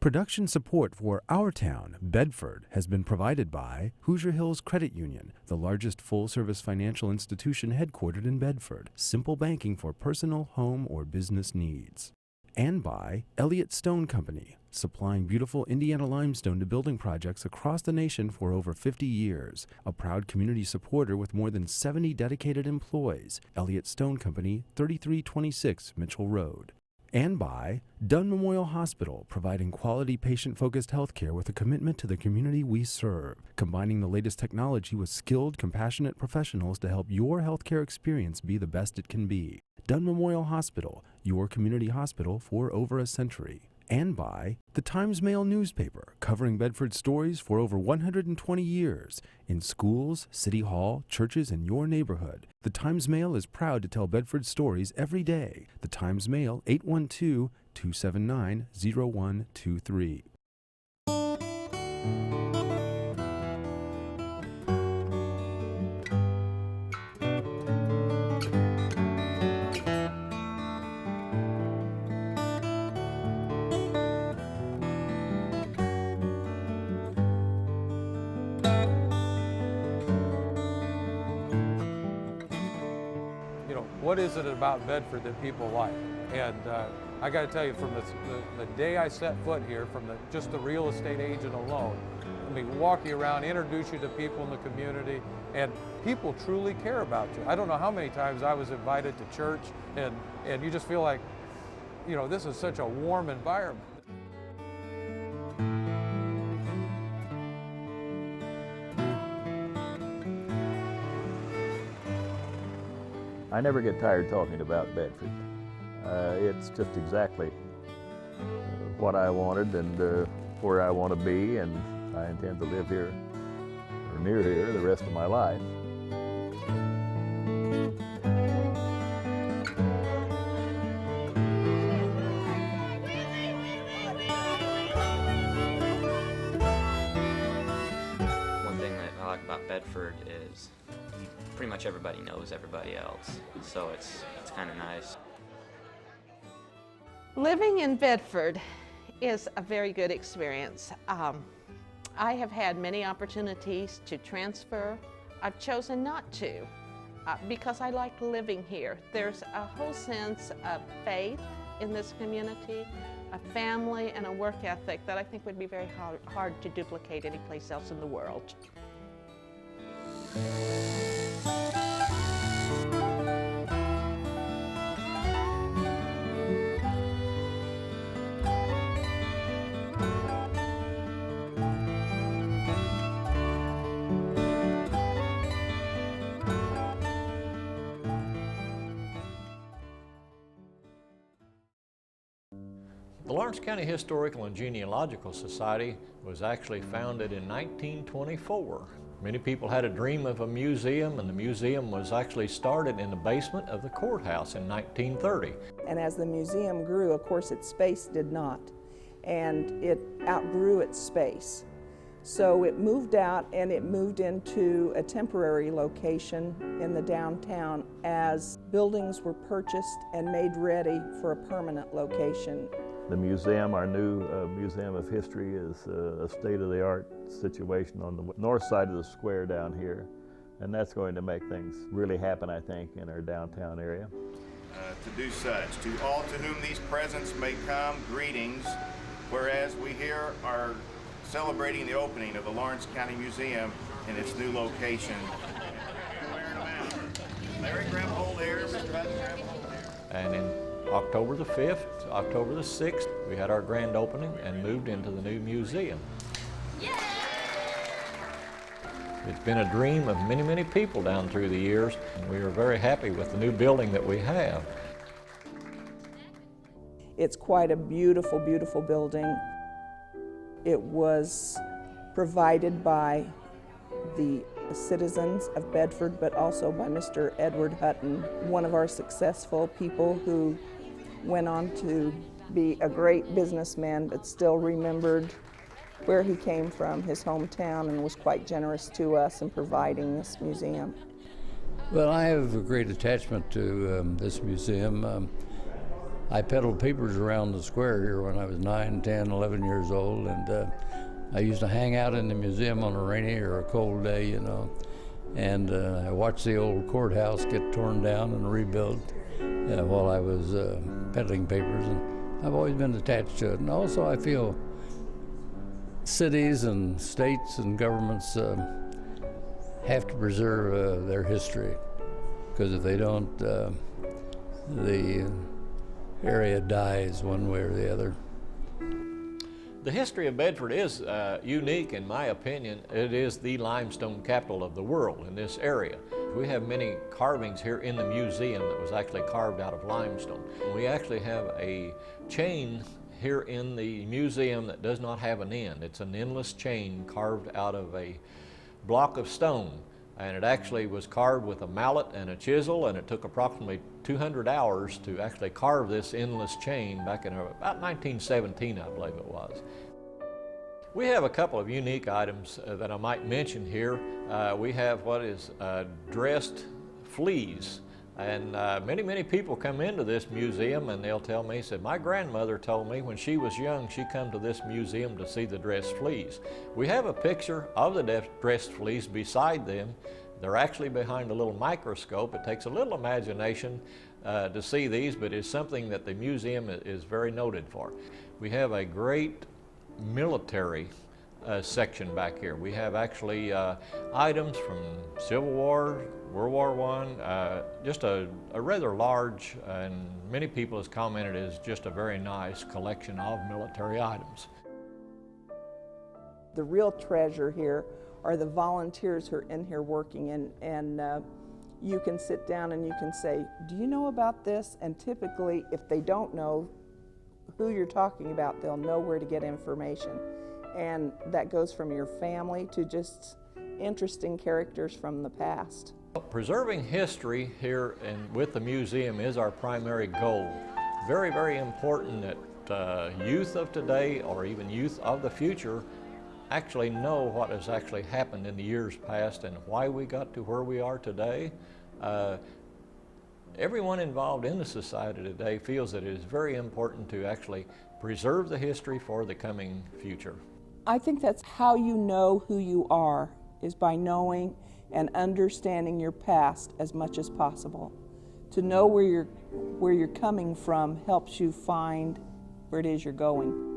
Production support for Our Town, Bedford, has been provided by Hoosier Hills Credit Union, the largest full-service financial institution headquartered in Bedford. Simple banking for personal, home, or business needs. And by Elliott Stone Company, supplying beautiful Indiana limestone to building projects across the nation for over 50 years. A proud community supporter with more than 70 dedicated employees. Elliott Stone Company, 3326 Mitchell Road. And by Dunn Memorial Hospital, providing quality patient-focused healthcare with a commitment to the community we serve, combining the latest technology with skilled, compassionate professionals to help your healthcare experience be the best it can be. Dunn Memorial Hospital, your community hospital for over a century. And by the Times-Mail newspaper, covering Bedford stories for over 120 years in schools, city hall, churches, and your neighborhood. The Times-Mail is proud to tell Bedford stories every day. The Times-Mail, 812-279-0123. What is it about Bedford that people like? And I got to tell you, from the day I set foot here, from just the real estate agent alone, I mean, walk you around, introduce you to people in the community, and people truly care about you. I don't know how many times I was invited to church, and you just feel like, you know, this is such a warm environment. I never get tired talking about Bedford. It's just exactly what I wanted and where I want to be, and I intend to live here or near here the rest of my life. One thing that I like about Bedford is pretty much everybody knows everybody else, so it's kind of nice. Living in Bedford is a very good experience. I have had many opportunities to transfer. I've chosen not to because I like living here. There's a whole sense of faith in this community, a family and a work ethic that I think would be very hard to duplicate anyplace else in the world. The Lawrence County Historical and Genealogical Society was actually founded in 1924. Many people had a dream of a museum, and the museum was actually started in the basement of the courthouse in 1930. And as the museum grew, of course, its space did not, and it outgrew its space. So it moved out, and it moved into a temporary location in the downtown as buildings were purchased and made ready for a permanent location. The museum, our new Museum of History, is a state-of-the-art situation on the north side of the square down here, and that's going to make things really happen, I think, in our downtown area. To do such, to all to whom these presents may come, greetings, whereas we here are celebrating the opening of the Lawrence County Museum in its new location. Larry, grab hold there. Mr. Hudson, grab hold there. And in October the 5th, October the 6th, we had our grand opening and moved into the new museum. Yay! It's been a dream of many, many people down through the years, and we are very happy with the new building that we have. It's quite a beautiful, beautiful building. It was provided by the citizens of Bedford, but also by Mr. Edward Hutton, one of our successful people who went on to be a great businessman, but still remembered where he came from, his hometown, and was quite generous to us in providing this museum. Well, I have a great attachment to this museum. I peddled papers around the square here when I was 9, 10, 11 years old, and I used to hang out in the museum on a rainy or a cold day, you know, and I watched the old courthouse get torn down and rebuilt while I was peddling papers, and I've always been attached to it. And also I feel cities and states and governments have to preserve their history, because if they don't, the area dies one way or the other. The history of Bedford is unique in my opinion. It is the limestone capital of the world in this area. We have many carvings here in the museum that was actually carved out of limestone. We actually have a chain here in the museum that does not have an end. It's an endless chain carved out of a block of stone. And it actually was carved with a mallet and a chisel, and it took approximately 200 hours to actually carve this endless chain back in about 1917, I believe it was. We have a couple of unique items that I might mention here. We have what is dressed fleas. And many people come into this museum and they'll tell me, said, my grandmother told me when she was young she come to this museum to see the dressed fleas. We have a picture of the dressed fleas beside them. They're actually behind a little microscope. It takes a little imagination to see these, but it's something that the museum is very noted for. We have a great military section back here. We have actually items from Civil War, World War I, just a rather large, and many people has commented is just a very nice collection of military items. The real treasure here are the volunteers who are in here working, and you can sit down and you can say, do you know about this? And typically, if they don't know who you're talking about, they'll know where to get information. And that goes from your family to just interesting characters from the past. Preserving history here and with the museum is our primary goal. Very important that youth of today or even youth of the future actually know what has actually happened in the years past and why we got to where we are today. Everyone involved in the society today feels that it is very important to actually preserve the history for the coming future. I think that's how you know who you are, is by knowing and understanding your past as much as possible. To know where you're coming from helps you find where it is you're going.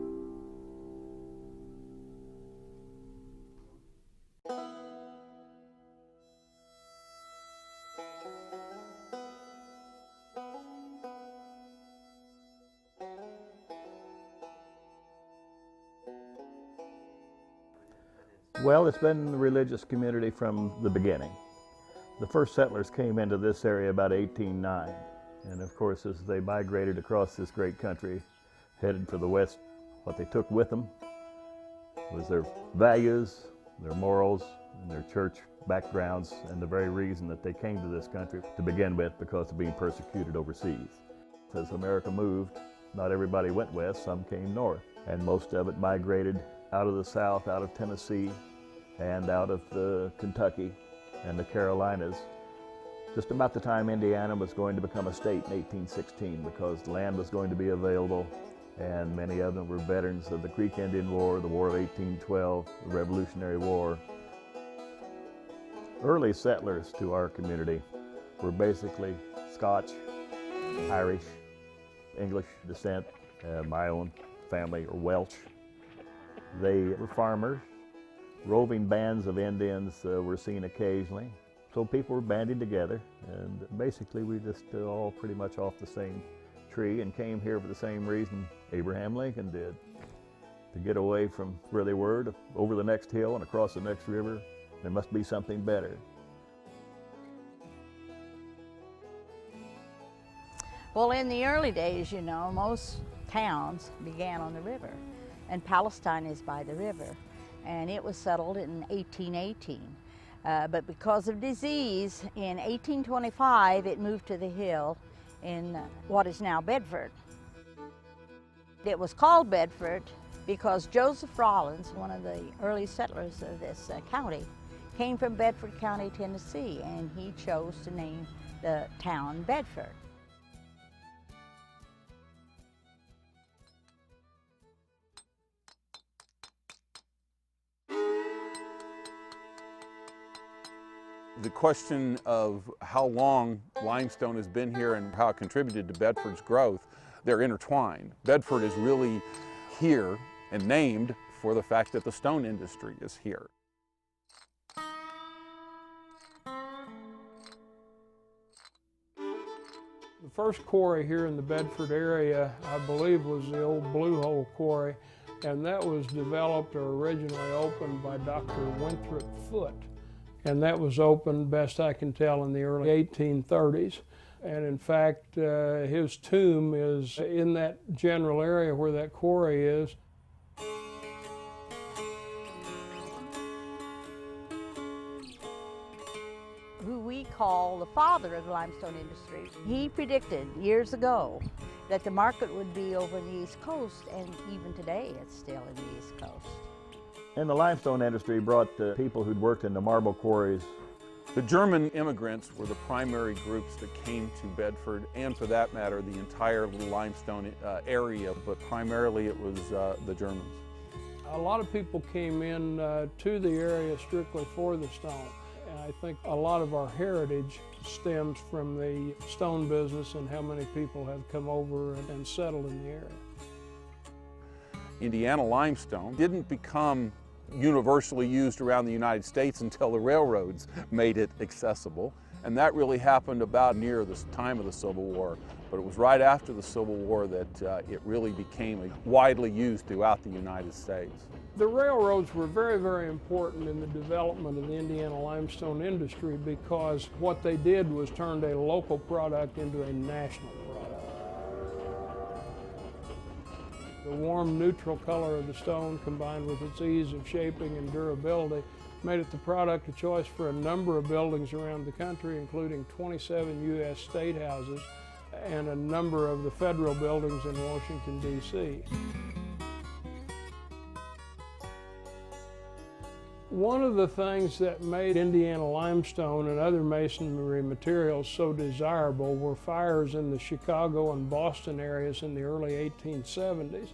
Well, it's been the religious community from the beginning. The first settlers came into this area about 1809, and of course as they migrated across this great country, headed for the west, what they took with them was their values, their morals, and their church backgrounds, and the very reason that they came to this country to begin with, because of being persecuted overseas. As America moved, not everybody went west, some came north, and most of it migrated out of the South, out of Tennessee, and out of Kentucky and the Carolinas, just about the time Indiana was going to become a state in 1816, because land was going to be available, and many of them were veterans of the Creek Indian War, the War of 1812, the Revolutionary War. Early settlers to our community were basically Scotch, Irish, English descent. My own family are Welsh. They were farmers. Roving bands of Indians were seen occasionally. So people were banding together, and basically we just all pretty much off the same tree and came here for the same reason Abraham Lincoln did, to get away from where they were, to over the next hill and across the next river. There must be something better. Well, in the early days, you know, most towns began on the river, and Palestine is by the river, and it was settled in 1818. But because of disease, in 1825, it moved to the hill in what is now Bedford. It was called Bedford because Joseph Rollins, one of the early settlers of this county, came from Bedford County, Tennessee, and he chose to name the town Bedford. The question of how long limestone has been here and how it contributed to Bedford's growth, they're intertwined. Bedford is really here and named for the fact that the stone industry is here. The first quarry here in the Bedford area, I believe, was the old Blue Hole Quarry, and that was developed or originally opened by Dr. Winthrop Foote. And that was opened, best I can tell, in the early 1830s. And in fact, his tomb is in that general area where that quarry is. Who we call the father of the limestone industry. He predicted years ago that the market would be over the East Coast, and even today it's still in the East Coast. And the limestone industry brought the people who'd worked in the marble quarries. The German immigrants were the primary groups that came to Bedford, and for that matter, the entire little limestone area, but primarily it was the Germans. A lot of people came in to the area strictly for the stone. And I think a lot of our heritage stems from the stone business and how many people have come over and settled in the area. Indiana limestone didn't become universally used around the United States until the railroads made it accessible. And that really happened about near the time of the Civil War. But it was right after the Civil War that it really became widely used throughout the United States. The railroads were very, very important in the development of the Indiana limestone industry because what they did was turned a local product into a national product. The warm, neutral color of the stone combined with its ease of shaping and durability made it the product of choice for a number of buildings around the country, including 27 U.S. state houses and a number of the federal buildings in Washington, D.C. One of the things that made Indiana limestone and other masonry materials so desirable were fires in the Chicago and Boston areas in the early 1870s,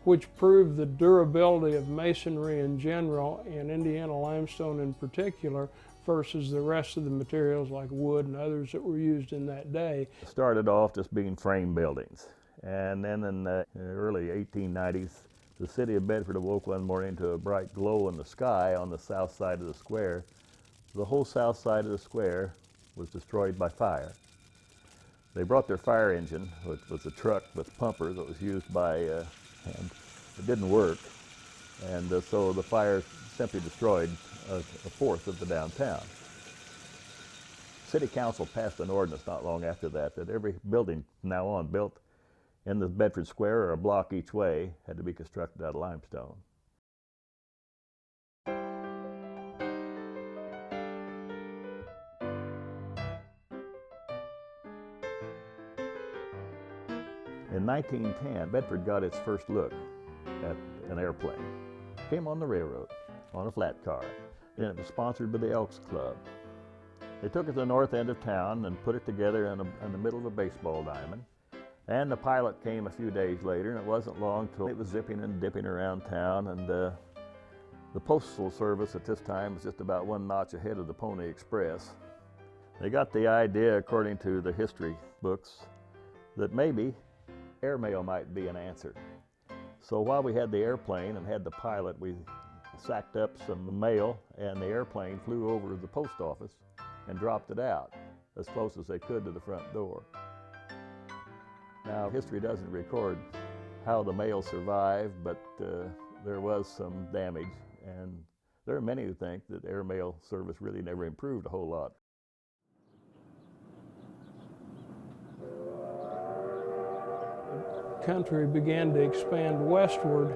which proved the durability of masonry in general and Indiana limestone in particular versus the rest of the materials like wood and others that were used in that day. It started off just being frame buildings, and then in the early 1890s, the city of Bedford awoke one morning to a bright glow in the sky on the south side of the square. The whole south side of the square was destroyed by fire. They brought their fire engine, which was a truck with pumper that was used by hand. It didn't work, and so the fire simply destroyed a fourth of the downtown. City Council passed an ordinance not long after that every building from now on built in the Bedford Square or a block each way had to be constructed out of limestone. In 1910, Bedford got its first look at an airplane. It came on the railroad, on a flat car, and it was sponsored by the Elks Club. They took it to the north end of town and put it together in the middle of a baseball diamond. And the pilot came a few days later, and it wasn't long till it was zipping and dipping around town, and the Postal Service at this time was just about one notch ahead of the Pony Express. They got the idea, according to the history books, that maybe airmail might be an answer. So while we had the airplane and had the pilot, we sacked up some mail, and the airplane flew over to the post office and dropped it out as close as they could to the front door. Now, history doesn't record how the mail survived, but there was some damage, and there are many who think that airmail service really never improved a whole lot. The country began to expand westward.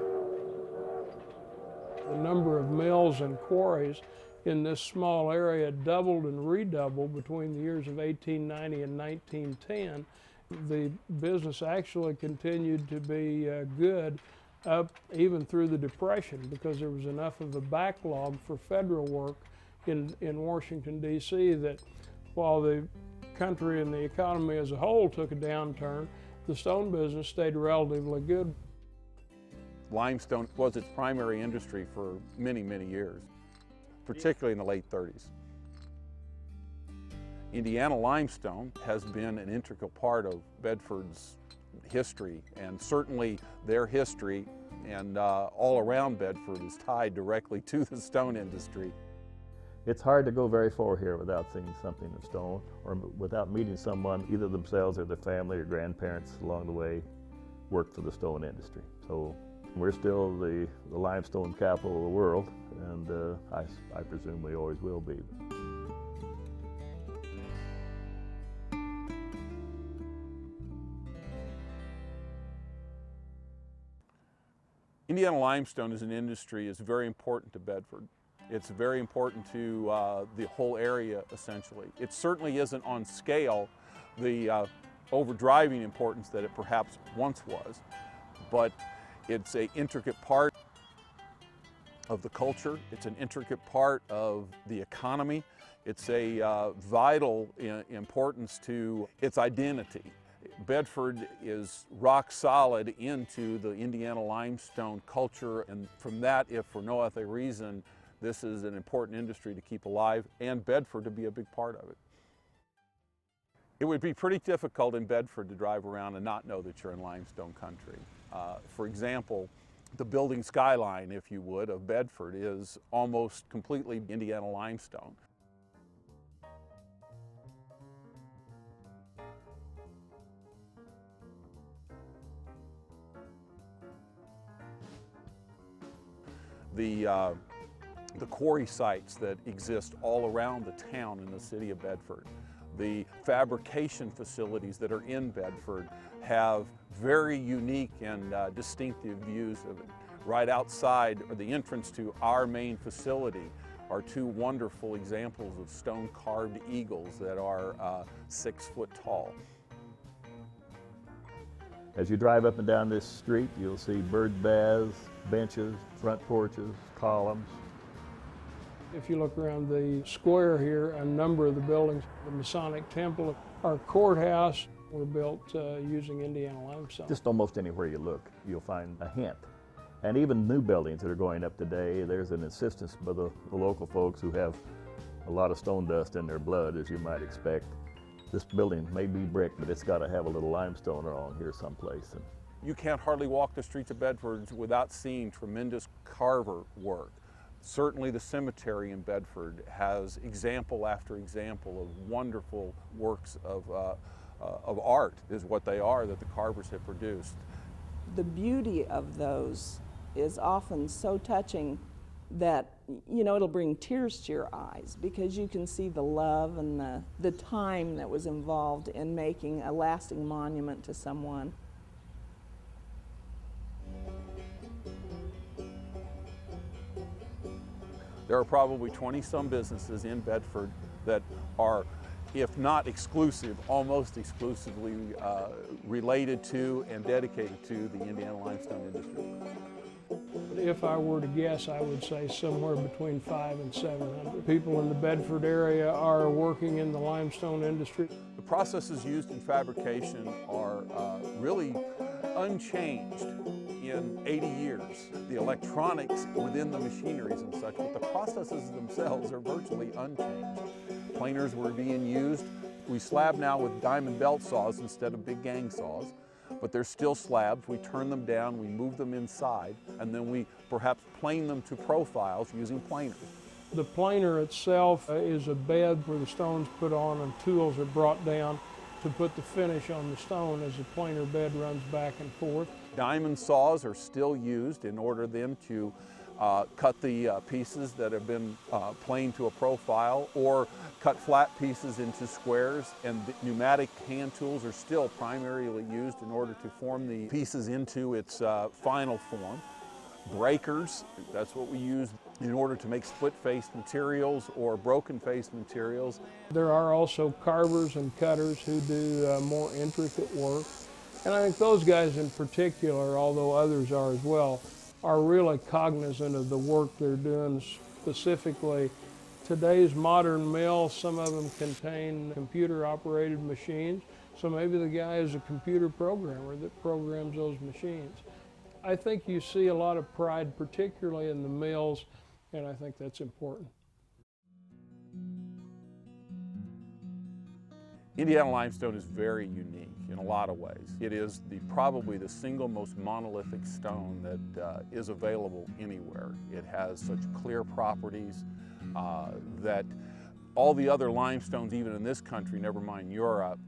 The number of mills and quarries in this small area doubled and redoubled between the years of 1890 and 1910. The business actually continued to be good up even through the Depression because there was enough of a backlog for federal work in Washington, D.C. that while the country and the economy as a whole took a downturn, the stone business stayed relatively good. Limestone was its primary industry for many, many years, particularly in the late 30s. Indiana limestone has been an integral part of Bedford's history, and certainly their history and all around Bedford is tied directly to the stone industry. It's hard to go very far here without seeing something of stone or without meeting someone, either themselves or their family or grandparents along the way worked for the stone industry. So we're still the limestone capital of the world, and I presume we always will be. Indiana limestone as an industry is very important to Bedford. It's very important to the whole area, essentially. It certainly isn't on scale the overdriving importance that it perhaps once was, but it's an intricate part of the culture. It's an intricate part of the economy. It's a vital importance to its identity. Bedford is rock solid into the Indiana limestone culture, and from that, if for no other reason, this is an important industry to keep alive and Bedford to be a big part of it. It would be pretty difficult in Bedford to drive around and not know that you're in limestone country. For example, the building skyline, if you would, of Bedford is almost completely Indiana limestone. The quarry sites that exist all around the town in the city of Bedford, the fabrication facilities that are in Bedford have very unique and distinctive views of it. Right outside, or the entrance to our main facility, are two wonderful examples of stone-carved eagles that are 6 foot tall. As you drive up and down this street, you'll see bird baths, benches, front porches, columns. If you look around the square here, a number of the buildings, the Masonic Temple, our courthouse, were built using Indiana limestone. Just almost anywhere you look, you'll find a hint. And even new buildings that are going up today, there's an insistence by the local folks who have a lot of stone dust in their blood, as you might expect. This building may be brick, but it's got to have a little limestone along here someplace. And you can't hardly walk the streets of Bedford without seeing tremendous carver work. Certainly the cemetery in Bedford has example after example of wonderful works of art, is what they are, that the carvers have produced. The beauty of those is often so touching that, you know, it'll bring tears to your eyes because you can see the love and the time that was involved in making a lasting monument to someone. There are probably 20-some businesses in Bedford that are, if not exclusive, almost exclusively related to and dedicated to the Indiana limestone industry. If I were to guess, I would say somewhere between 500 and 700 people in the Bedford area are working in the limestone industry. The processes used in fabrication are really unchanged in 80 years. The electronics within the machineries and such, but the processes themselves are virtually unchanged. Planers were being used. We slab now with diamond belt saws instead of big gang saws, but they're still slabs. We turn them down, we move them inside, and then we perhaps plane them to profiles using planers. The planer itself is a bed where the stone's put on and tools are brought down to put the finish on the stone as the planer bed runs back and forth. Diamond saws are still used in order then to cut the pieces that have been planed to a profile, or cut flat pieces into squares, and the pneumatic hand tools are still primarily used in order to form the pieces into its final form. Breakers, that's what we use in order to make split-faced materials or broken-faced materials. There are also carvers and cutters who do more intricate work. And I think those guys in particular, although others are as well, are really cognizant of the work they're doing. Specifically, today's modern mills, some of them contain computer-operated machines, so maybe the guy is a computer programmer that programs those machines. I think you see a lot of pride, particularly in the mills, and I think that's important. Indiana limestone is very unique in a lot of ways. It is probably the single most monolithic stone that is available anywhere. It has such clear properties that all the other limestones, even in this country, never mind Europe,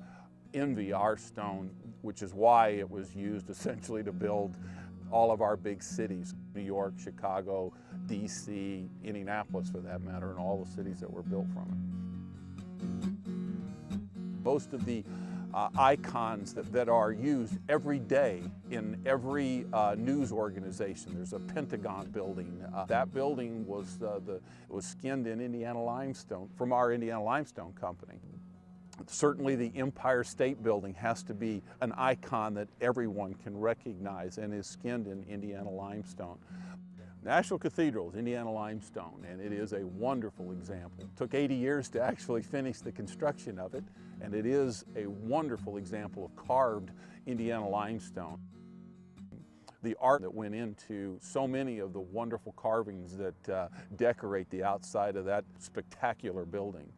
envy our stone, which is why it was used essentially to build all of our big cities, New York, Chicago, DC, Indianapolis for that matter, and all the cities that were built from it. Most of the icons that are used every day in every news organization. There's a Pentagon building. That building was skinned in Indiana limestone from our Indiana Limestone Company. Certainly the Empire State Building has to be an icon that everyone can recognize and is skinned in Indiana limestone. National Cathedral is Indiana limestone, and it is a wonderful example. It took 80 years to actually finish the construction of it, and it is a wonderful example of carved Indiana limestone. The art that went into so many of the wonderful carvings that decorate the outside of that spectacular building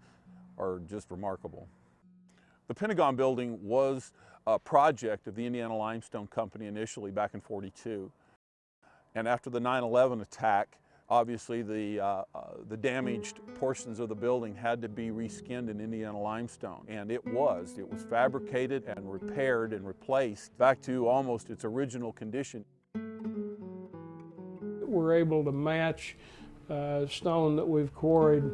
are just remarkable. The Pentagon building was a project of the Indiana Limestone Company initially back in '42. And after the 9/11 attack, obviously the damaged portions of the building had to be reskinned in Indiana limestone. And it was fabricated and repaired and replaced back to almost its original condition. We're able to match stone that we've quarried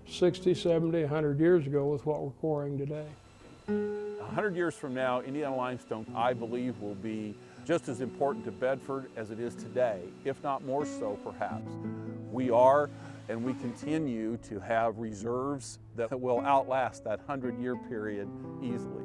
60, 70, 100 years ago with what we're quarrying today. 100 years from now, Indiana limestone, I believe, will be just as important to Bedford as it is today, if not more so perhaps. We are and we continue to have reserves that will outlast that 100-year period easily.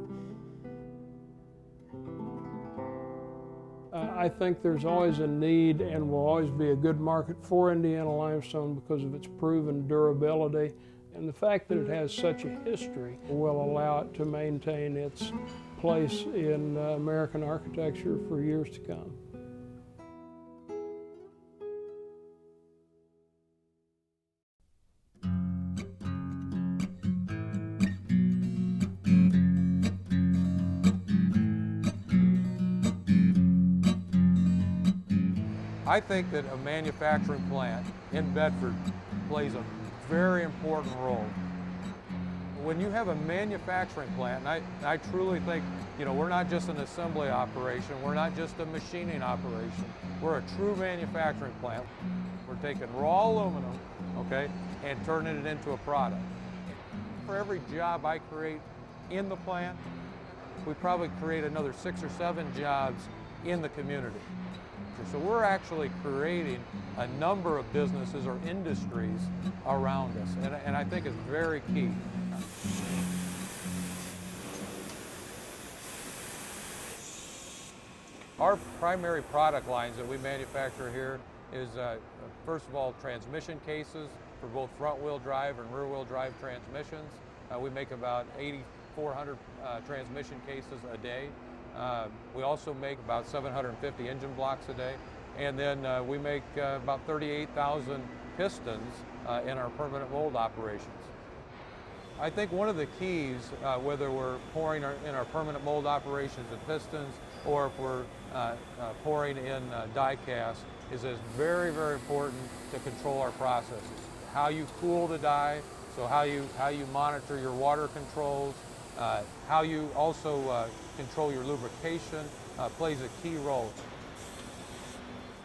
I think there's always a need and will always be a good market for Indiana limestone because of its proven durability, and the fact that it has such a history will allow it to maintain its place in American architecture for years to come. I think that a manufacturing plant in Bedford plays a very important role. When you have a manufacturing plant, and I truly think, we're not just an assembly operation, we're not just a machining operation, we're a true manufacturing plant. We're taking raw aluminum, okay, and turning it into a product. For every job I create in the plant, we probably create another 6 or 7 jobs in the community. So we're actually creating a number of businesses or industries around us, and I think it's very key. Our primary product lines that we manufacture here is, first of all, transmission cases for both front-wheel drive and rear-wheel drive transmissions. We make about 8,400 transmission cases a day. We also make about 750 engine blocks a day, and then we make about 38,000 pistons in our permanent mold operations. I think one of the keys, whether we're pouring in our permanent mold operations in pistons or if we're pouring in die cast, is it's very, very important to control our processes. How you cool the die, so how you monitor your water controls, how you also control your lubrication plays a key role.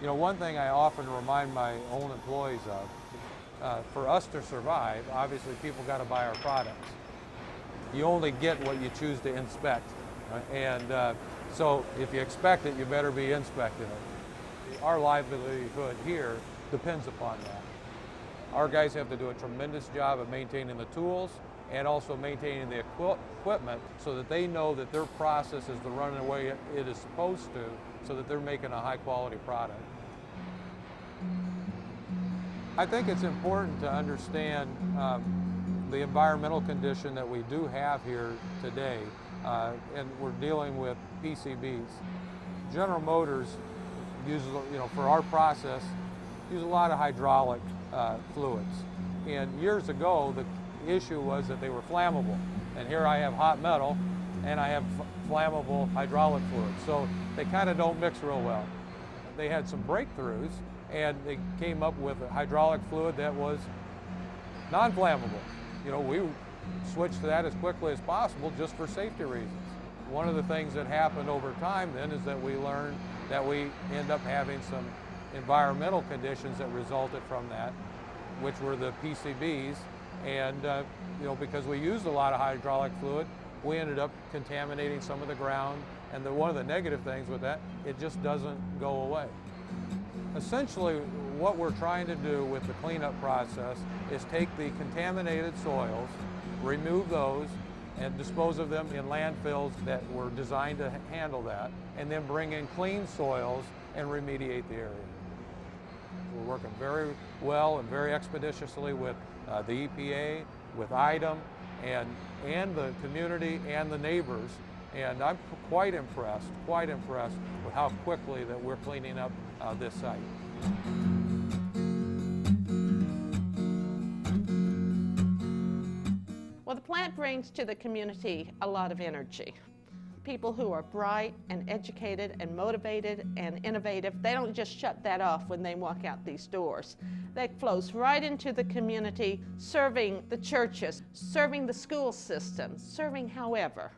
One thing I often remind my own employees of, for us to survive, obviously people got to buy our products. You only get what you choose to inspect, right? And so if you expect it, you better be inspecting it. Our livelihood here depends upon that. Our guys have to do a tremendous job of maintaining the tools and also maintaining the equipment so that they know that their process is running the way it is supposed to, so that they're making a high quality product. I think it's important to understand the environmental condition that we do have here today, and we're dealing with PCBs. General Motors uses, for our process, use a lot of hydraulic fluids. And years ago, the issue was that they were flammable. And here I have hot metal, and I have flammable hydraulic fluid. So they kind of don't mix real well. They had some breakthroughs, and they came up with a hydraulic fluid that was non-flammable. You know, we switched to that as quickly as possible just for safety reasons. One of the things that happened over time then is that we learned that we end up having some environmental conditions that resulted from that, which were the PCBs. And you know, because we used a lot of hydraulic fluid, we ended up contaminating some of the ground. And one of the negative things with that, it just doesn't go away. Essentially, what we're trying to do with the cleanup process is take the contaminated soils, remove those, and dispose of them in landfills that were designed to handle that, and then bring in clean soils and remediate the area. We're working very well and very expeditiously with the EPA, with IDEM, and the community and the neighbors. And I'm quite impressed with how quickly that we're cleaning up this site. Well, the plant brings to the community a lot of energy. People who are bright and educated and motivated and innovative, they don't just shut that off when they walk out these doors. That flows right into the community, serving the churches, serving the school system, serving however.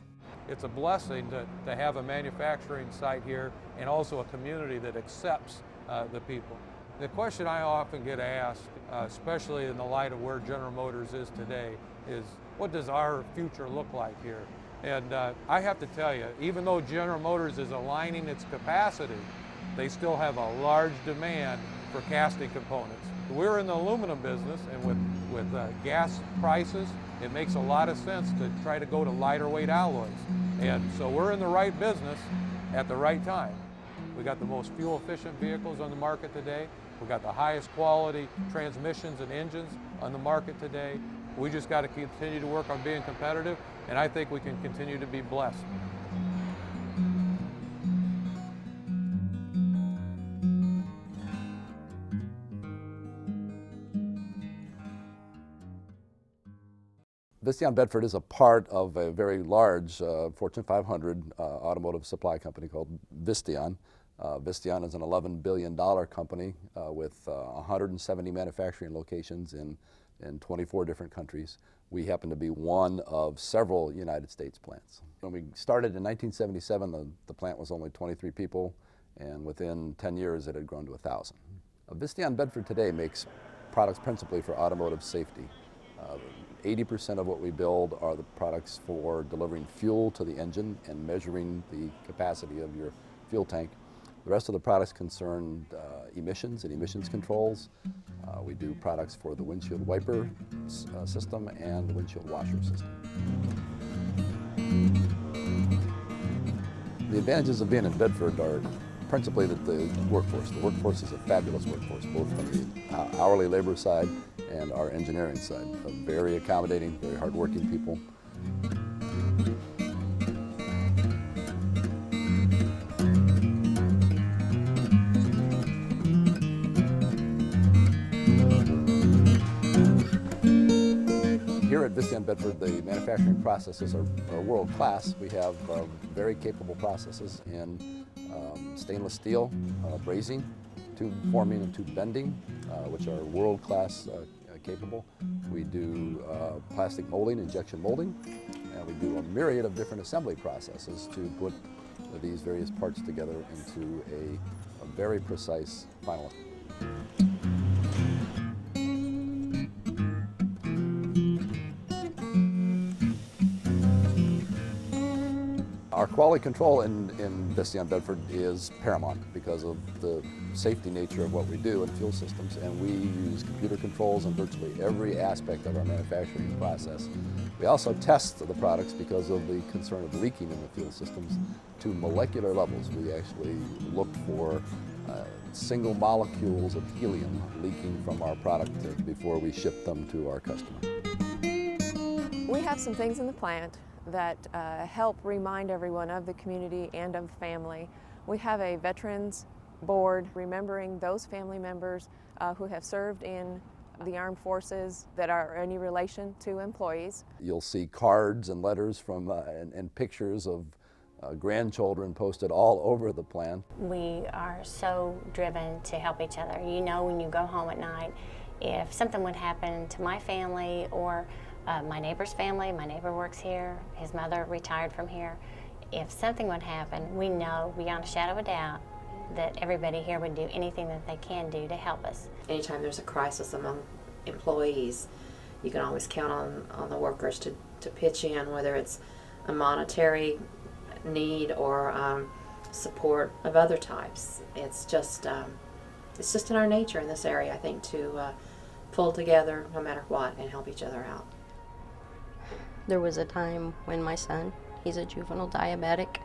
It's a blessing to have a manufacturing site here and also a community that accepts the people. The question I often get asked, especially in the light of where General Motors is today, is what does our future look like here? And I have to tell you, even though General Motors is aligning its capacity, they still have a large demand for casting components. We're in the aluminum business, and with gas prices, it makes a lot of sense to try to go to lighter weight alloys. And so we're in the right business at the right time. We got the most fuel efficient vehicles on the market today. We got the highest quality transmissions and engines on the market today. We just got to continue to work on being competitive, and I think we can continue to be blessed. Town Bedford is a part of a very large Fortune 500 automotive supply company called Visteon. Visteon is an $11 billion company with 170 manufacturing locations in 24 different countries. We happen to be one of several United States plants. When we started in 1977, the plant was only 23 people, and within 10 years it had grown to 1,000. Town Bedford today makes products principally for automotive safety. 80% of what we build are the products for delivering fuel to the engine and measuring the capacity of your fuel tank. The rest of the products concern emissions and emissions controls. We do products for the windshield wiper system and the windshield washer system. The advantages of being in Bedford are principally that the workforce is a fabulous workforce, both from the hourly labor side and our engineering side. Very accommodating, very hardworking people. Here at Town Bedford, the manufacturing processes are world-class. We have very capable processes in stainless steel brazing, tube forming and tube bending, which are world-class capable. We do plastic molding, injection molding, and we do a myriad of different assembly processes to put these various parts together into a very precise final. Our quality control in Town Bedford is paramount because of the safety nature of what we do in fuel systems, and we use computer controls in virtually every aspect of our manufacturing process. We also test the products because of the concern of leaking in the fuel systems to molecular levels. We actually look for single molecules of helium leaking from our product before we ship them to our customer. We have some things in the plant that help remind everyone of the community and of family. We have a veterans board remembering those family members who have served in the armed forces that are any relation to employees. You'll see cards and letters from and pictures of grandchildren posted all over the plant. We are so driven to help each other. You know, when you go home at night, if something would happen to my family or my neighbor's family, my neighbor works here, his mother retired from here, if something would happen, we know beyond a shadow of a doubt that everybody here would do anything that they can do to help us. Anytime there's a crisis among employees, you can always count on the workers to pitch in, whether it's a monetary need or support of other types. It's just in our nature in this area, I think, to pull together no matter what and help each other out. There was a time when my son, he's a juvenile diabetic,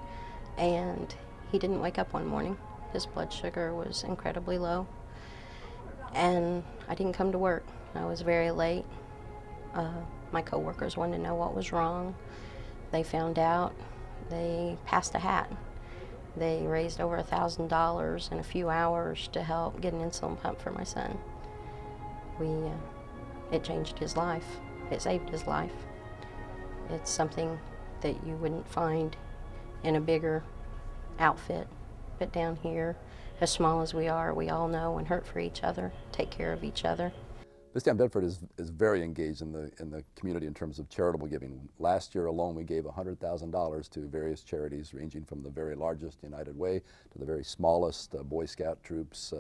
and he didn't wake up one morning. His blood sugar was incredibly low, and I didn't come to work. I was very late. My coworkers wanted to know what was wrong. They found out. They passed a hat. They raised over $1,000 in a few hours to help get an insulin pump for my son. It changed his life. It saved his life. It's something that you wouldn't find in a bigger outfit. But down here, as small as we are, we all know and hurt for each other, take care of each other. Town Bedford is very engaged in the community in terms of charitable giving. Last year alone, we gave $100,000 to various charities, ranging from the very largest United Way to the very smallest Boy Scout troops,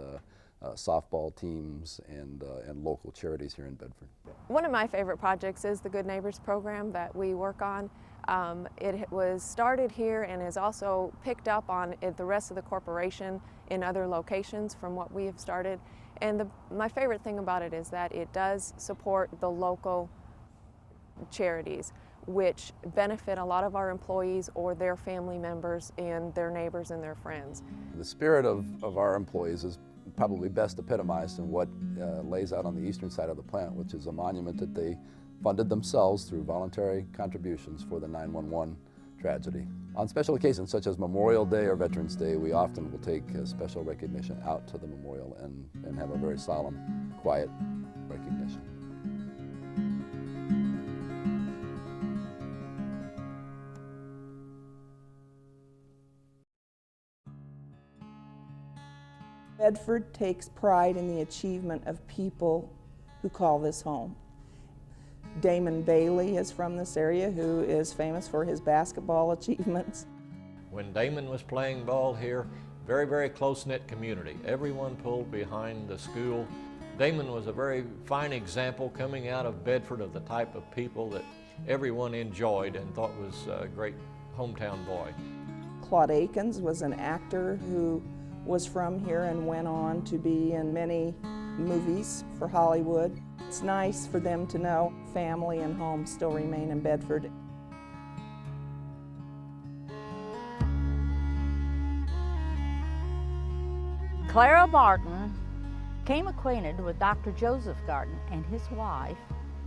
softball teams, and local charities here in Bedford. One of my favorite projects is the Good Neighbors program that we work on. It was started here and is also picked up on at the rest of the corporation in other locations from what we have started. And my favorite thing about it is that it does support the local charities, which benefit a lot of our employees or their family members and their neighbors and their friends. The spirit of our employees is probably best epitomized in what lays out on the eastern side of the plant, which is a monument that they funded themselves through voluntary contributions for the 9/11 tragedy. On special occasions such as Memorial Day or Veterans Day, we often will take special recognition out to the memorial and have a very solemn, quiet recognition. Bedford takes pride in the achievement of people who call this home. Damon Bailey is from this area, who is famous for his basketball achievements. When Damon was playing ball here, very, very close-knit community. Everyone pulled behind the school. Damon was a very fine example coming out of Bedford of the type of people that everyone enjoyed and thought was a great hometown boy. Claude Akins was an actor who was from here and went on to be in many movies for Hollywood. It's nice for them to know family and home still remain in Bedford. Clara Barton became acquainted with Dr. Joseph Garden and his wife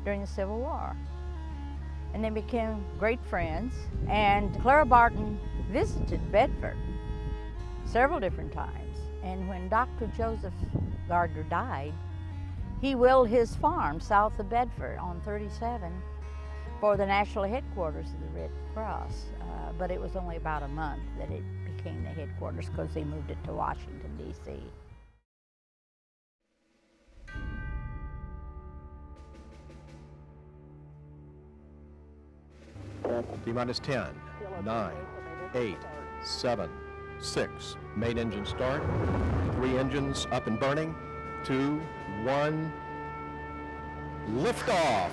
during the Civil War. And they became great friends, and Clara Barton visited Bedford several different times. And when Dr. Joseph Gardner died, he willed his farm south of Bedford on 37 for the national headquarters of the Red Cross. But it was only about a month that it became the headquarters because they moved it to Washington, D.C. T-minus 10, 9, 8, 7, 6. Main engine start. 3 engines up and burning. 2, 1. Liftoff.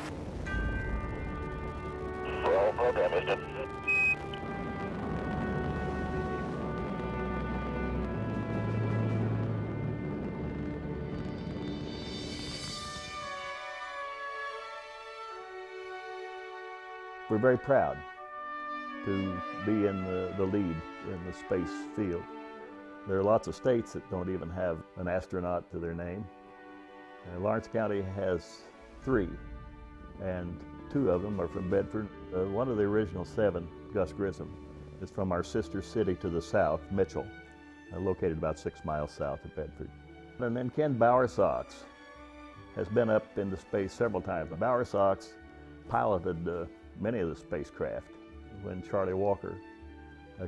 Roll program, isn't it? We're very proud to be in the lead in the space field. There are lots of states that don't even have an astronaut to their name. Lawrence County has 3, and 2 of them are from Bedford. One of the original 7, Gus Grissom, is from our sister city to the south, Mitchell, located about 6 miles south of Bedford. And then Ken Bowersox has been up into space several times. Bowersox piloted many of the spacecraft. When Charlie Walker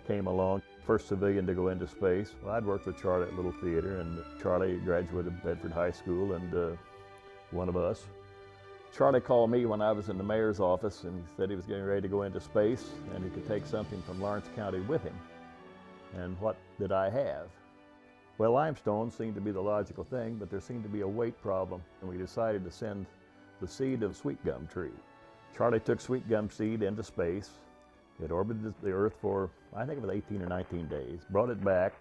came along, first civilian to go into space. Well, I'd worked with Charlie at Little Theater, and Charlie graduated Bedford High School, and one of us. Charlie called me when I was in the mayor's office and said he was getting ready to go into space and he could take something from Lawrence County with him. And what did I have? Well, limestone seemed to be the logical thing, but there seemed to be a weight problem, and we decided to send the seed of sweet gum tree. Charlie took sweet gum seed into space. It orbited the Earth for, I think it was 18 or 19 days, brought it back,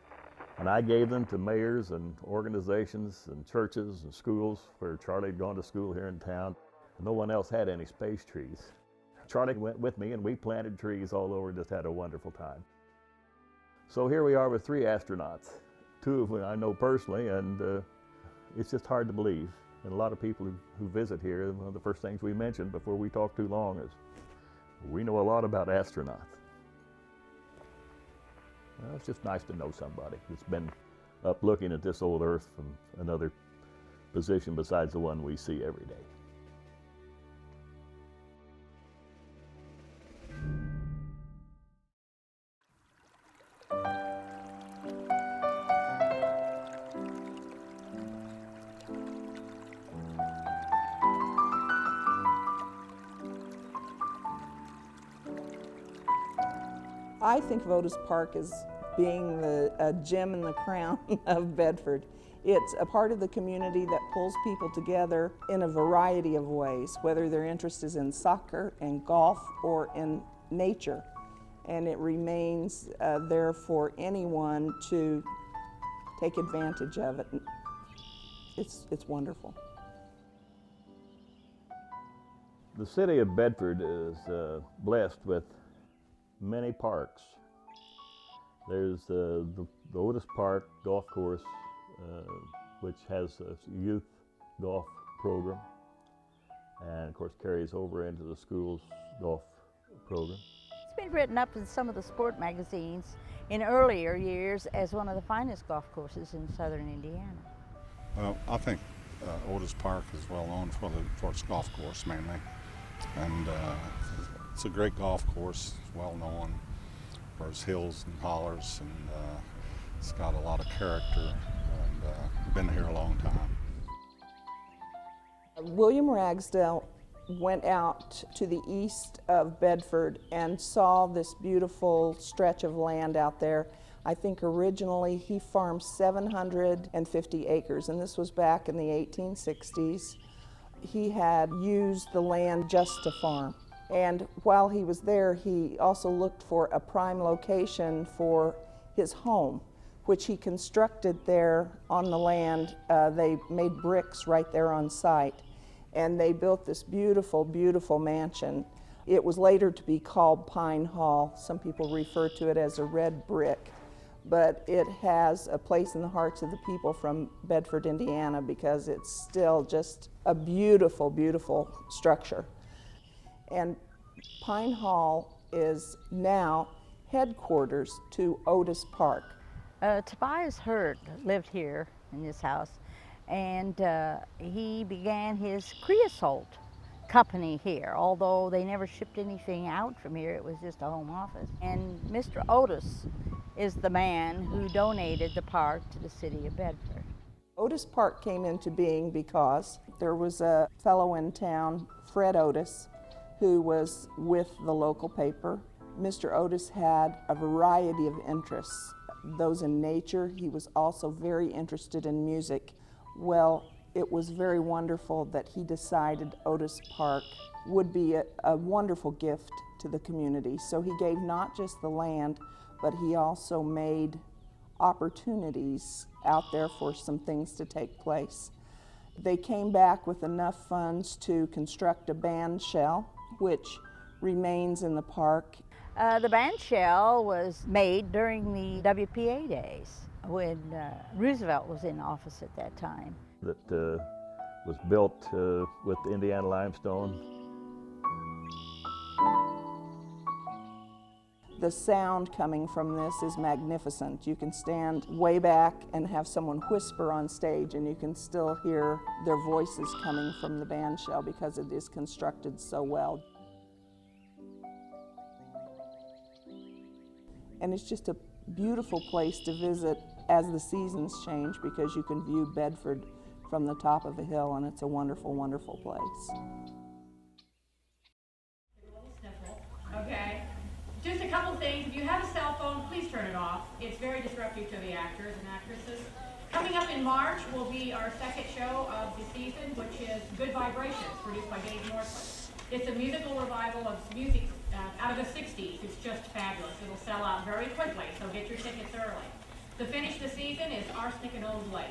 and I gave them to mayors and organizations and churches and schools where Charlie had gone to school here in town. No one else had any space trees. Charlie went with me and we planted trees all over and just had a wonderful time. So here we are with 3 astronauts, 2 of whom I know personally, and it's just hard to believe. And a lot of people who visit here, one of the first things we mention before we talk too long is, we know a lot about astronauts. Well, it's just nice to know somebody that's been up looking at this old Earth from another position besides the one we see every day. I think of Otis Park as being a gem in the crown of Bedford. It's a part of the community that pulls people together in a variety of ways, whether their interest is in soccer and golf or in nature. And it remains there for anyone to take advantage of it. It's wonderful. The city of Bedford is blessed with many parks. There's the Otis Park Golf Course, which has a youth golf program, and of course carries over into the school's golf program. It's been written up in some of the sport magazines in earlier years as one of the finest golf courses in southern Indiana. Well, I think Otis Park is well known for its golf course mainly, and it's a great golf course. It's well known for its hills and hollers, and it's got a lot of character, and been here a long time. William Ragsdale went out to the east of Bedford and saw this beautiful stretch of land out there. I think originally he farmed 750 acres, and this was back in the 1860s. He had used the land just to farm. And while he was there, he also looked for a prime location for his home, which he constructed there on the land. They made bricks right there on site, and they built this beautiful, beautiful mansion. It was later to be called Pine Hall. Some people refer to it as a red brick, but it has a place in the hearts of the people from Bedford, Indiana, because it's still just a beautiful, beautiful structure. And Pine Hall is now headquarters to Otis Park. Tobias Hurd lived here in this house, and he began his creosote company here, although they never shipped anything out from here. It was just a home office. And Mr. Otis is the man who donated the park to the city of Bedford. Otis Park came into being because there was a fellow in town, Fred Otis, who was with the local paper. Mr. Otis had a variety of interests, those in nature. He was also very interested in music. Well, it was very wonderful that he decided Otis Park would be a wonderful gift to the community. So he gave not just the land, but he also made opportunities out there for some things to take place. They came back with enough funds to construct a band shell, which remains in the park. The band shell was made during the WPA days when Roosevelt was in office at that time. That was built with Indiana limestone. The sound coming from this is magnificent. You can stand way back and have someone whisper on stage and you can still hear their voices coming from the band shell because it is constructed so well. And it's just a beautiful place to visit as the seasons change because you can view Bedford from the top of a hill, and it's a wonderful, wonderful place. Okay. Just a couple things. If you have a cell phone, please turn it off. It's very disruptive to the actors and actresses. Coming up in March will be our second show of the season, which is Good Vibrations, produced by Dave Northland. It's a musical revival of music out of the 60s. It's just fabulous. It'll sell out very quickly, so get your tickets early. To finish the season is Arsenic and Old Lace,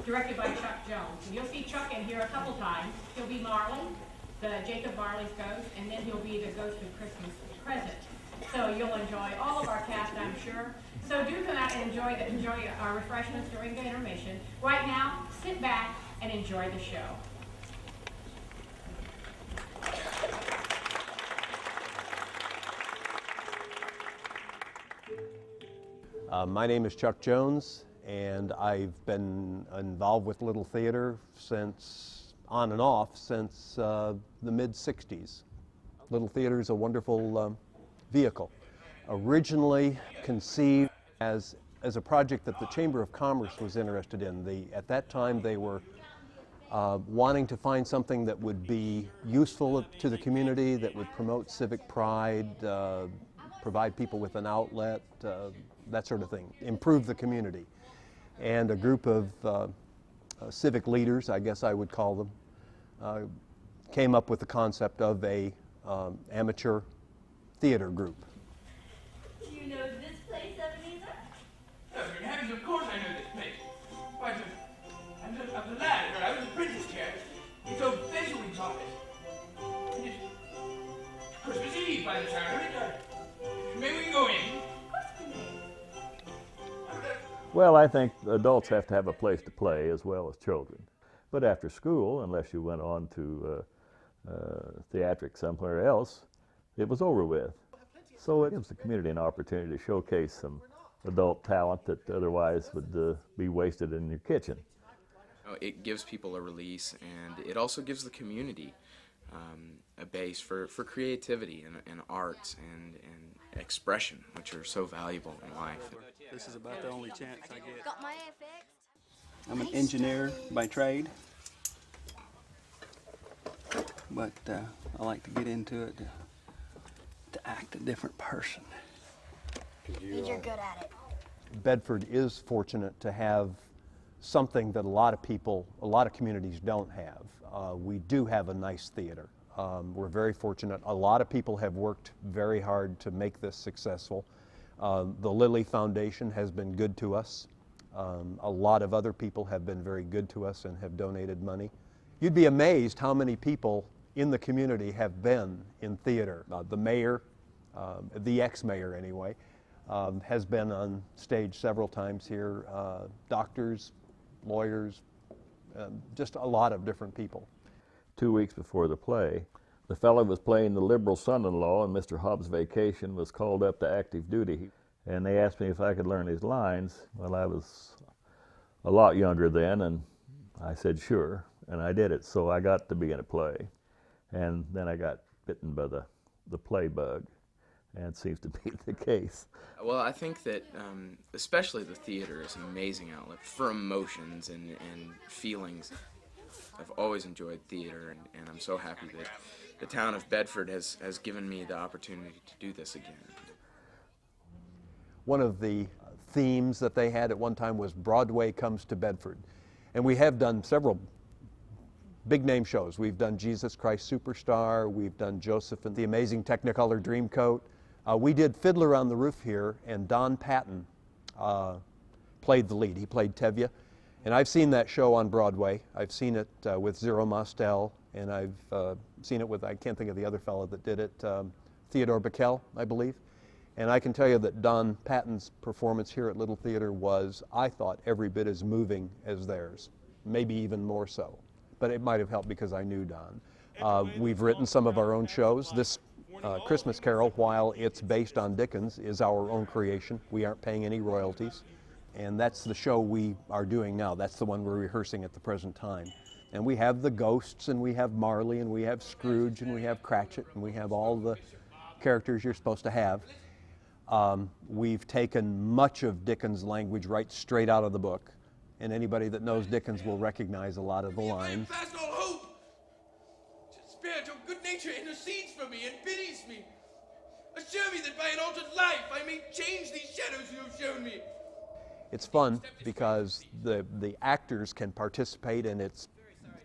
directed by Chuck Jones. And you'll see Chuck in here a couple times. He'll be Marley, the Jacob Marley's ghost, and then he'll be the ghost of Christmas Present. So you'll enjoy all of our cast, I'm sure. So do come out and enjoy our refreshments during the intermission. Right now, sit back and enjoy the show. My name is Chuck Jones, and I've been involved with Little Theater on and off since the mid-60s. Little Theater is a wonderful vehicle. Originally conceived as a project that the Chamber of Commerce was interested in. At that time they were wanting to find something that would be useful to the community, that would promote civic pride, provide people with an outlet, that sort of thing, improve the community. And a group of civic leaders, I guess I would call them, came up with the concept of a amateur theater group. Do you know this place, Ebenezer? Reverend Heavens, of course I know this place. Why, I'm the lad, I was apprentice here. It's old Fezziwig's office. And it's Christmas Eve by the sound of it. May we go in? Well, I think adults have to have a place to play as well as children. But after school, unless you went on to theatrics somewhere else, it was over with. So it gives the community an opportunity to showcase some adult talent that otherwise would be wasted in your kitchen. It gives people a release, and it also gives the community a base for creativity and arts and expression, which are so valuable in life. This is about the only chance I get. Got my hair fixed? I'm an engineer by trade, but I like to get into it to act a different person. You're good at it. Bedford is fortunate to have something that a lot of communities don't have. We do have a nice theater. We're very fortunate. A lot of people have worked very hard to make this successful. The Lilly Foundation has been good to us. A lot of other people have been very good to us and have donated money. You'd be amazed how many people in the community have been in theater. The mayor, the ex-mayor anyway, has been on stage several times here. Doctors, lawyers, just a lot of different people. 2 weeks before the play, the fellow was playing the liberal son-in-law, and Mr. Hobbs' vacation was called up to active duty. And they asked me if I could learn his lines. Well, I was a lot younger then, and I said sure, and I did it. So I got to be in a play. And then I got bitten by the play bug, and it seems to be the case. Well, I think that especially the theater is an amazing outlet for emotions and feelings. I've always enjoyed theater, and I'm so happy that the town of Bedford has given me the opportunity to do this again. One of the themes that they had at one time was Broadway Comes to Bedford. And we have done several big name shows. We've done Jesus Christ Superstar, we've done Joseph and the Amazing Technicolor Dreamcoat. We did Fiddler on the Roof here, and Don Patton played the lead. He played Tevye. And I've seen that show on Broadway. I've seen it with Zero Mostel, and I've seen it with, I can't think of the other fellow that did it, Theodore Bickel, I believe. And I can tell you that Don Patton's performance here at Little Theater was, I thought, every bit as moving as theirs, maybe even more so. But it might have helped because I knew Don. We've written some of our own shows. This Christmas Carol, while it's based on Dickens, is our own creation. We aren't paying any royalties. And that's the show we are doing now. That's the one we're rehearsing at the present time. And we have the ghosts, and we have Marley, and we have Scrooge, and we have Cratchit, and we have all the characters you're supposed to have. We've taken much of Dickens' language right straight out of the book. And anybody that knows Dickens will recognize a lot of the lines. Past all hope! Spirit of good nature intercedes for me and pities me. Assure me that by an altered life I may change these shadows you have shown me. It's fun because the actors can participate, and it's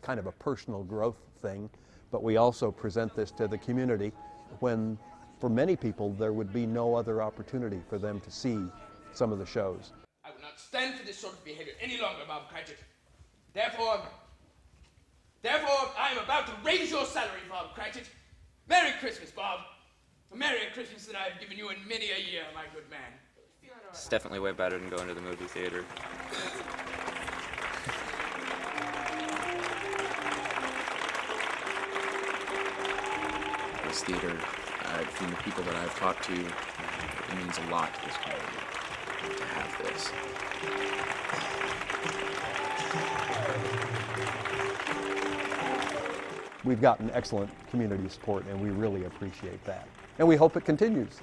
kind of a personal growth thing, but we also present this to the community when, for many people, there would be no other opportunity for them to see some of the shows. I will not stand for this sort of behavior any longer, Bob Cratchit. Therefore, I am about to raise your salary, Bob Cratchit. Merry Christmas, Bob. A merrier Christmas than I have given you in many a year, my good man. It's definitely way better than going to the movie theater. This theater, from the people that I've talked to, it means a lot to this community to have this. We've gotten excellent community support, and we really appreciate that. And we hope it continues.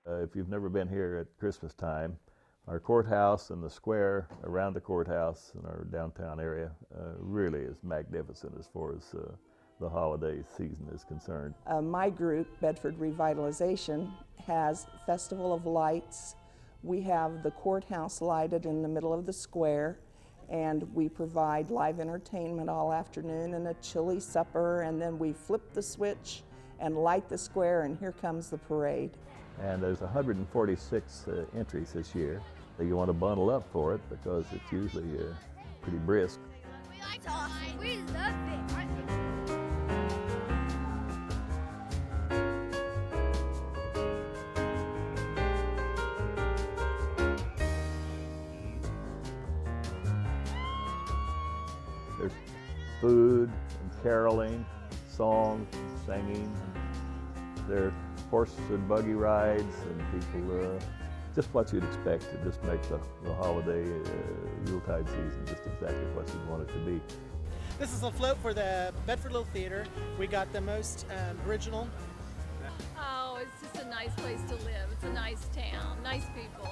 If you've never been here at Christmas time, our courthouse and the square around the courthouse in our downtown area really is magnificent as far as the holiday season is concerned. My group, Bedford Revitalization, has Festival of Lights. We have the courthouse lighted in the middle of the square, and we provide live entertainment all afternoon and a chili supper, and then we flip the switch and light the square, and here comes the parade. And there's 146 entries this year. You want to bundle up for it because it's usually pretty brisk. We like to awesome. We love it. There's food and caroling, songs, singing. There are horse and buggy rides, and people, just what you'd expect to just make the holiday Yuletide season just exactly what you'd want it to be. This is a float for the Bedford Little Theater. We got the most original. Oh, it's just a nice place to live. It's a nice town, nice people.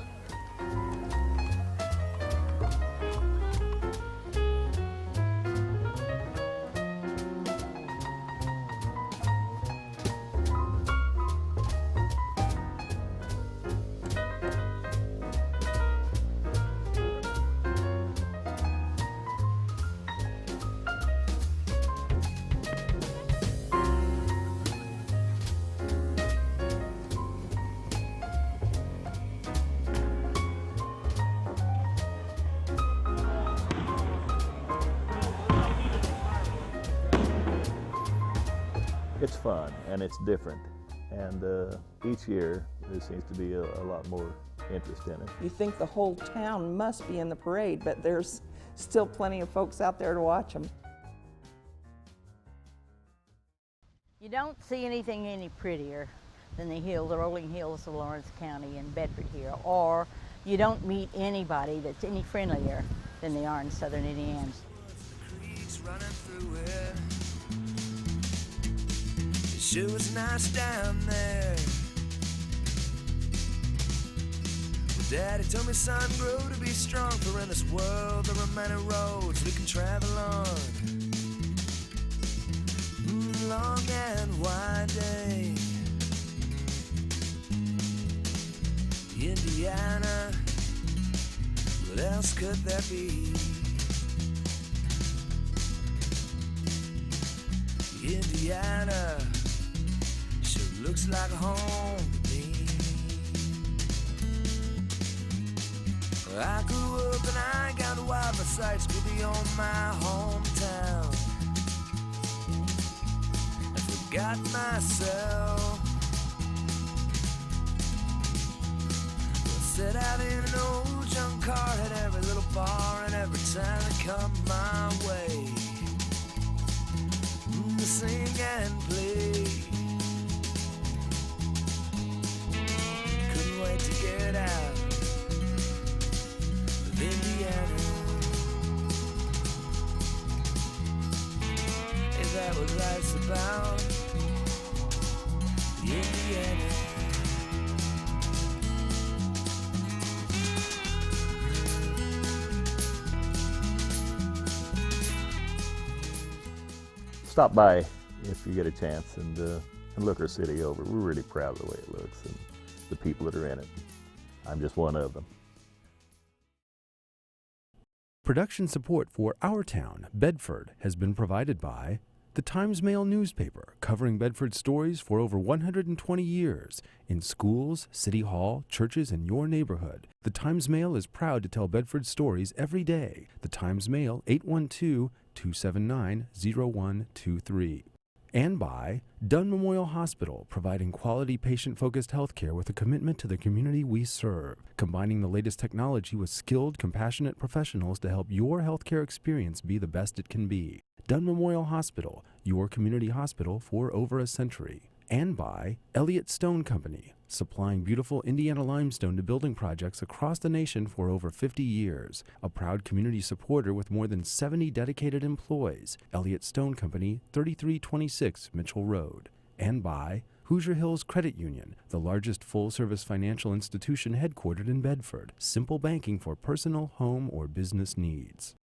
It's fun and it's different, and each year there seems to be a lot more interest in it. You think the whole town must be in the parade, but there's still plenty of folks out there to watch them. You don't see anything any prettier than the rolling hills of Lawrence County in Bedford here, or you don't meet anybody that's any friendlier than they are in southern Indiana. Sure was nice down there. Well, Daddy told me, son, grow to be strong, for in this world there are many roads we can travel on. Long and winding. Indiana, what else could there be? Indiana sure looks like home to me. I grew up and I got wild, my sights go beyond my hometown. I got myself. Well, sit out in an old junk car at every little bar, and every time they come my way, to sing and play. Couldn't wait to get out of Indiana. Is that what life's about? Indiana. Stop by if you get a chance and look our city over. We're really proud of the way it looks and the people that are in it. I'm just one of them. Production support for Our Town, Bedford, has been provided by the Times-Mail newspaper, covering Bedford stories for over 120 years in schools, city hall, churches, and your neighborhood. The Times-Mail is proud to tell Bedford stories every day. The Times-Mail, 812-279-0123. And by Dunn Memorial Hospital, providing quality patient-focused healthcare with a commitment to the community we serve, combining the latest technology with skilled, compassionate professionals to help your healthcare experience be the best it can be. Dunn Memorial Hospital, your community hospital for over a century. And by Elliott Stone Company, supplying beautiful Indiana limestone to building projects across the nation for over 50 years. A proud community supporter with more than 70 dedicated employees. Elliott Stone Company, 3326 Mitchell Road. And by Hoosier Hills Credit Union, the largest full-service financial institution headquartered in Bedford. Simple banking for personal, home, or business needs.